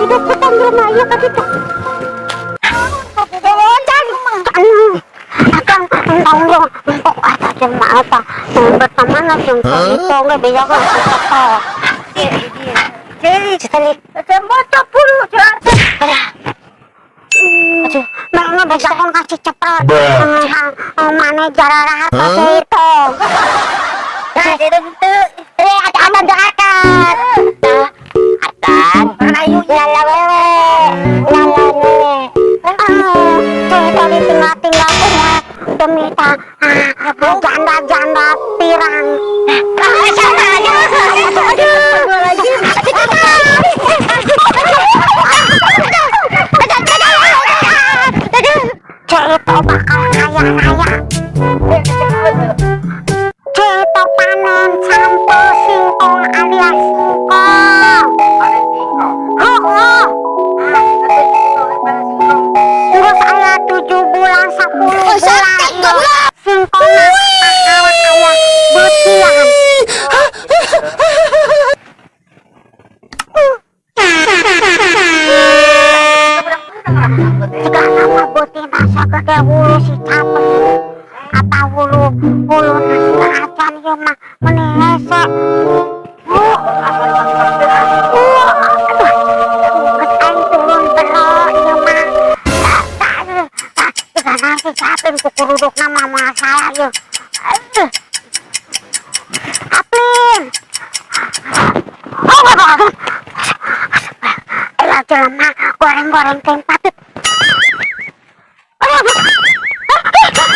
hidup petang rumah ya tadi tuh. Akang tahu dong, kok ada cuma apa? Berteman langsung itu nggak bisa kan kita. Jadi cuma puluh juta. Aduh, nggak bisa kan kasih cepat. Mana cara rahat itu? Ada dekat. Atan, lala tadi tinggal semua demi janda pirang. Cerita bakal kaya. Cerita panen sampel singkong alias singkong. Terus saya 7 bulan 10 bulan singkongnya awak ayah butian. Jika nama butina segede wulu si capek apa wulu nasi acan ya mah menehese. Turun berok ya mah. Nanti capek kukuruduk nama masalah ya. Aplin. Jelema goreng-goreng tempat.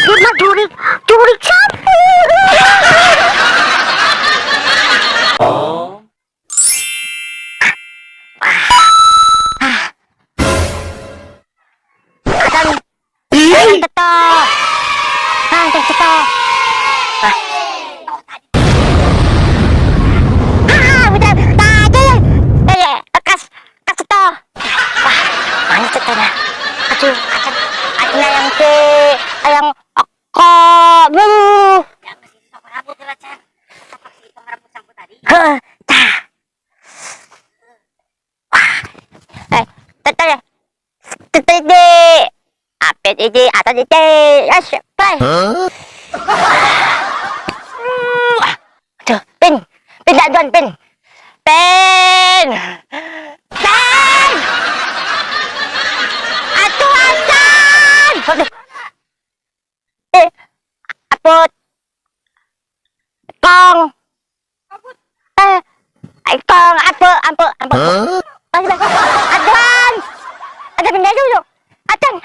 Dia jurik sapu. Ayang kok rambut Racan. Apa sih rambut sampo tadi? Apa ini atau ini? Asyik. Aduh, pin daduan pin. Aduh, Acan. Aduh. Apot. Kong. Kong, ampun. Aduan. Ada benda dulu. Acan.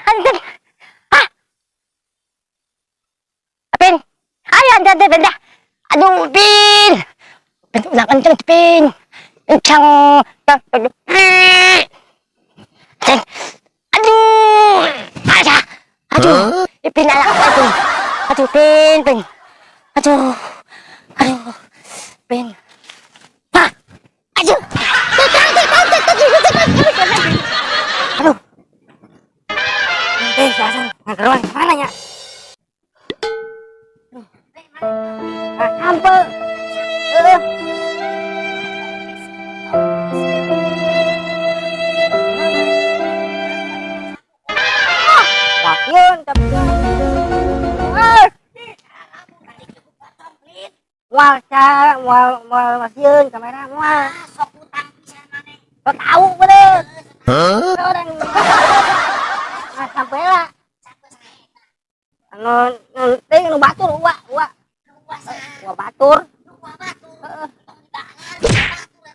Hah? Pin. Ayo, ada benda. Aduh, Pin. Udah kenceng, Pin. Kenceng. Aduh. Pin ala. Aduh, Pin. Aduh. Pin. Hah? Aduh. Aduh. Sasan. Ngeruan kemana ya? Sampai. Wahyun tapi wal wahyun kamera wal sok utang pisan maneh. Sok tahu bener. Orang sampai lah. Ting nu batur uwa batur.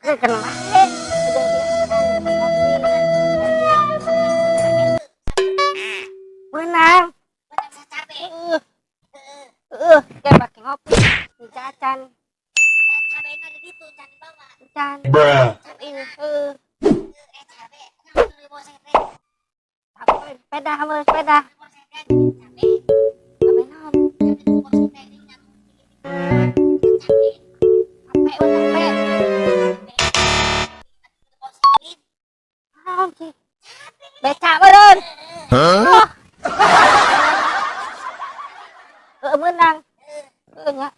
Kenapa? Menang kayak pakai ngopi di Cacan. Cabenya ada di situ, can dibawa. Can. Sepeda. Beca beren. Menang. Nya.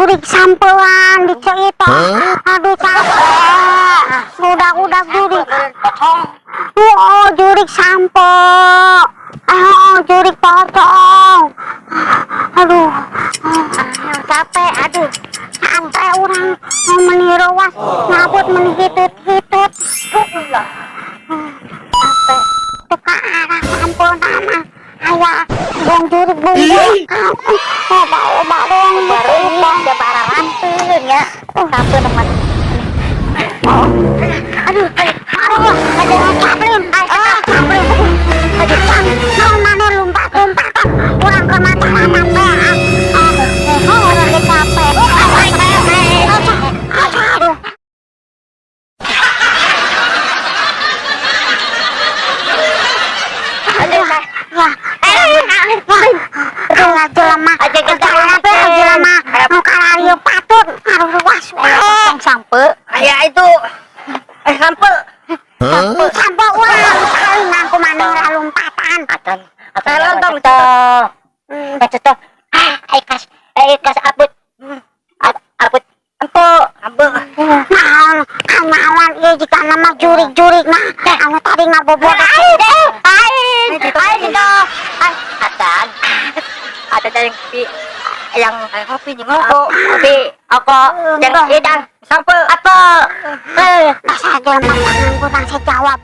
jurik sampean dicerita. Aduh capek. Udah jurik. Oh jurik sampo. Oh jurik potong. Aduh. Capek. Aduh. Sampai orang mau meniruas ngabut menihitut. Capek. Tuka arah sampo nama. Ayah, buang jurik bumbung. Obat dong, baru ini udah barang rantun ya. Satu teman. Aduh, ada caplin. Aduh, mana lompatan. Kurang ke mata sampai. Orang capek. Aduh. Sampai kayak itu sampai ulang kali aku mana lompatan kalau dong cocok ikas abut nawan ya jika nama jurik nah kamu tadi ngabobot ada dari yang kopi di ngoko kopi aku yang idang sampai apa saja makananku nang sejawab